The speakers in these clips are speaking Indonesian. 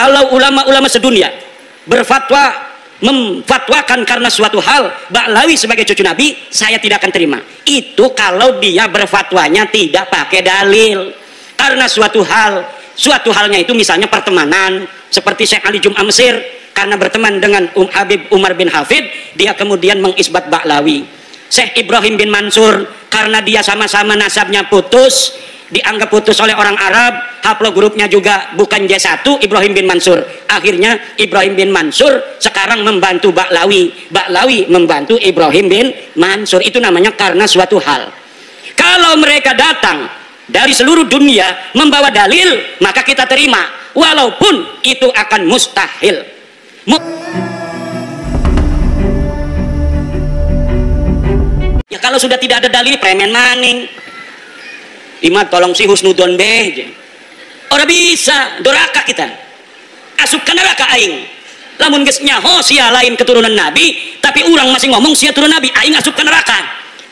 Kalau ulama-ulama sedunia berfatwa memfatwakan karena suatu hal Ba'lawi sebagai cucu Nabi, saya tidak akan terima. Itu kalau dia berfatwanya tidak pakai dalil. Karena suatu halnya itu misalnya pertemanan, seperti Syekh Ali Jum'ah Mesir karena berteman dengan Habib Umar bin Hafid, dia kemudian mengisbat Ba'lawi. Syekh Ibrahim bin Mansur karena dia sama-sama nasabnya putus, dianggap putus oleh orang Arab, haplogrupnya juga bukan J1, Ibrahim bin Mansur. Akhirnya Ibrahim bin Mansur sekarang membantu Ba'lawi membantu Ibrahim bin Mansur. Itu namanya karena suatu hal. Kalau mereka datang dari seluruh dunia membawa dalil, maka kita terima, walaupun itu akan mustahil. Ya kalau sudah tidak ada dalil, premen maning. Lima tolong si husnudon be. Orang bisa doraka kita. Asup ke neraka aing. Lamun geus nyaho sia lain keturunan Nabi, tapi orang masih ngomong sia turun Nabi, aing asup ke neraka.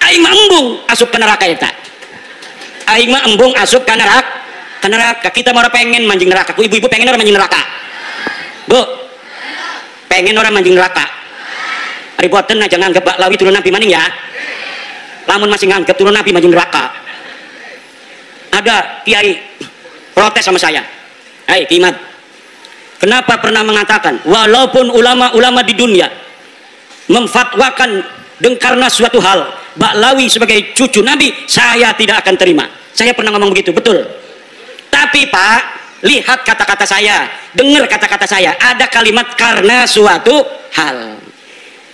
Aing mah embung asup ke neraka eta. Aing mah embung asup ke neraka. Kita mau pengen manjing neraka. Ku ibu-ibu pengen orang manjing neraka. Bu. Pengen orang manjing neraka. Ari boten aja nganggep Ba'lawi turun Nabi maning ya. Lamun masih nganggep turun Nabi manjing neraka. Ada kiai protes sama saya. Hai Kimat, kenapa pernah mengatakan walaupun ulama-ulama di dunia memfatwakan karena suatu hal Ba'lawi sebagai cucu Nabi, saya tidak akan terima. Saya pernah ngomong begitu, betul. Tapi Pak, lihat kata-kata saya, dengar kata-kata saya, ada kalimat karena suatu hal.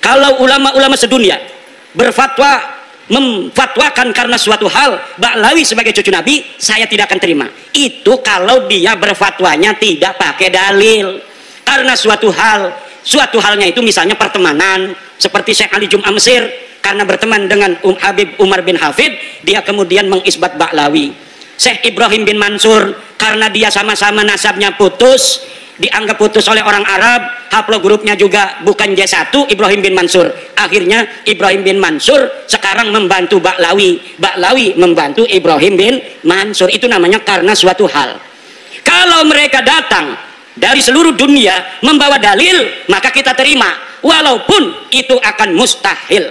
Kalau ulama-ulama sedunia memfatwakan karena suatu hal Ba'lawi sebagai cucu Nabi, saya tidak akan terima. Itu kalau dia berfatwanya tidak pakai dalil. Karena suatu halnya itu misalnya pertemanan, seperti Syekh Ali Jum'ah Mesir karena berteman dengan Habib Umar bin Hafid, dia kemudian mengisbat Ba'lawi. Syekh Ibrahim bin Mansur karena dia sama-sama nasabnya putus, dianggap putus oleh orang Arab, haplogrupnya juga bukan J1, Ibrahim bin Mansur. Akhirnya Ibrahim bin Mansur sekarang membantu Ba'lawi membantu Ibrahim bin Mansur. Itu namanya karena suatu hal. Kalau mereka datang dari seluruh dunia membawa dalil, maka kita terima, walaupun itu akan mustahil.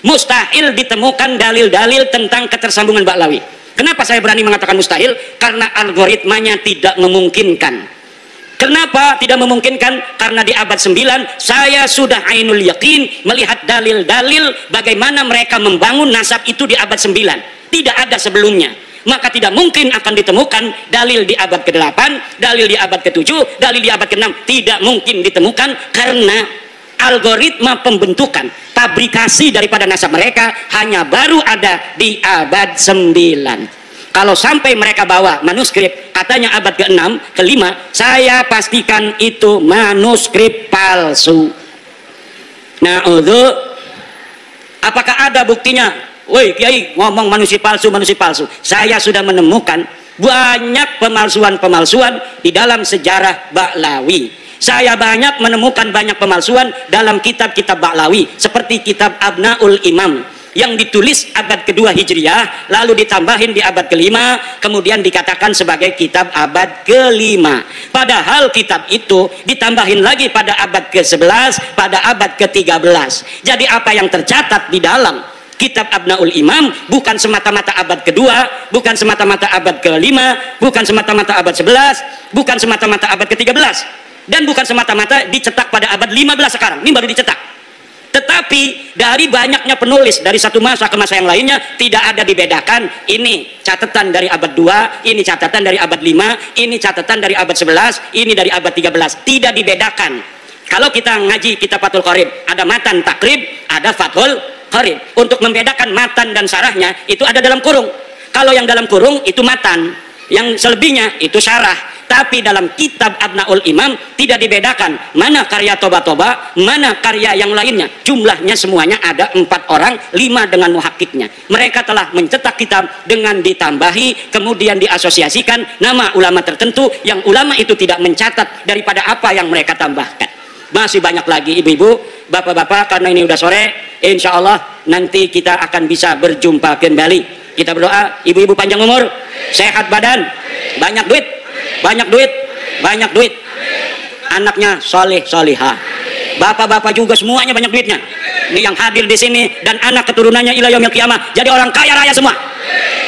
Mustahil ditemukan dalil-dalil tentang ketersambungan Ba'lawi. Kenapa saya berani mengatakan mustahil? Karena algoritmanya tidak memungkinkan. Kenapa tidak memungkinkan? Karena di abad 9 saya sudah ainul yakin melihat dalil-dalil bagaimana mereka membangun nasab itu di abad 9. Tidak ada sebelumnya. Maka tidak mungkin akan ditemukan dalil di abad ke-8, dalil di abad ke-7, dalil di abad ke-6. Tidak mungkin ditemukan karena algoritma pembentukan, fabrikasi daripada nasab mereka hanya baru ada di abad 9. Kalau sampai mereka bawa manuskrip katanya abad ke-6, ke-5, saya pastikan itu manuskrip palsu. Nah, apakah ada buktinya? Woi Kiai ngomong manuskrip palsu. Saya sudah menemukan banyak pemalsuan-pemalsuan di dalam sejarah Ba'lawi. Saya banyak menemukan banyak pemalsuan dalam kitab-kitab Ba'lawi, seperti kitab Abnaul Imam yang ditulis abad kedua Hijriah, lalu ditambahin di abad kelima, kemudian dikatakan sebagai kitab abad kelima. Padahal kitab itu ditambahin lagi pada abad ke-11, pada abad ke-13. Jadi apa yang tercatat di dalam kitab Abnaul Imam bukan semata-mata abad kedua, bukan semata-mata abad kelima, bukan semata-mata abad 11, bukan semata-mata abad ke-13, dan bukan semata-mata dicetak pada abad 15 sekarang. Ini baru dicetak. Tetapi dari banyaknya penulis dari satu masa ke masa yang lainnya tidak ada dibedakan, ini catatan dari abad 2, ini catatan dari abad 5, ini catatan dari abad 11, ini dari abad 13. Tidak dibedakan. Kalau kita ngaji kitab Fathul Qorib, ada matan takrib, ada Fathul Qorib. Untuk membedakan matan dan sarahnya itu ada dalam kurung. Kalau yang dalam kurung itu matan, yang selebihnya itu syarah. Tapi dalam kitab Abnaul Imam tidak dibedakan mana karya Toba-Toba, mana karya yang lainnya. Jumlahnya semuanya ada 4 orang, 5 dengan muhakkiknya. Mereka telah mencetak kitab dengan ditambahi, kemudian diasosiasikan nama ulama tertentu yang ulama itu tidak mencatat daripada apa yang mereka tambahkan. Masih banyak lagi ibu-ibu, bapak-bapak, karena ini udah sore, insya Allah nanti kita akan bisa berjumpa kembali. Kita berdoa, ibu-ibu panjang umur, sehat badan, banyak duit, banyak duit, banyak duit. anaknya soleh solihah. Bapak-bapak juga semuanya banyak duitnya. Ini yang hadir di sini dan anak keturunannya ila yaumil qiyamah jadi orang kaya raya semua.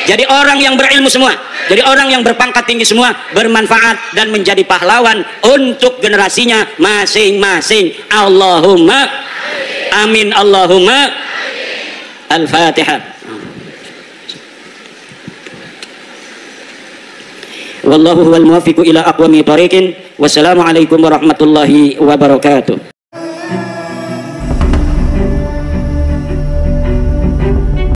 Jadi orang yang berilmu semua. Jadi orang yang berpangkat tinggi semua, bermanfaat dan menjadi pahlawan untuk generasinya masing-masing. Allahumma amin, Allahumma Al-Fatihah. Wallahu huwal muwaffiqu ila aqwami thariqin. Wassalamualaikum warahmatullahi wabarakatuh.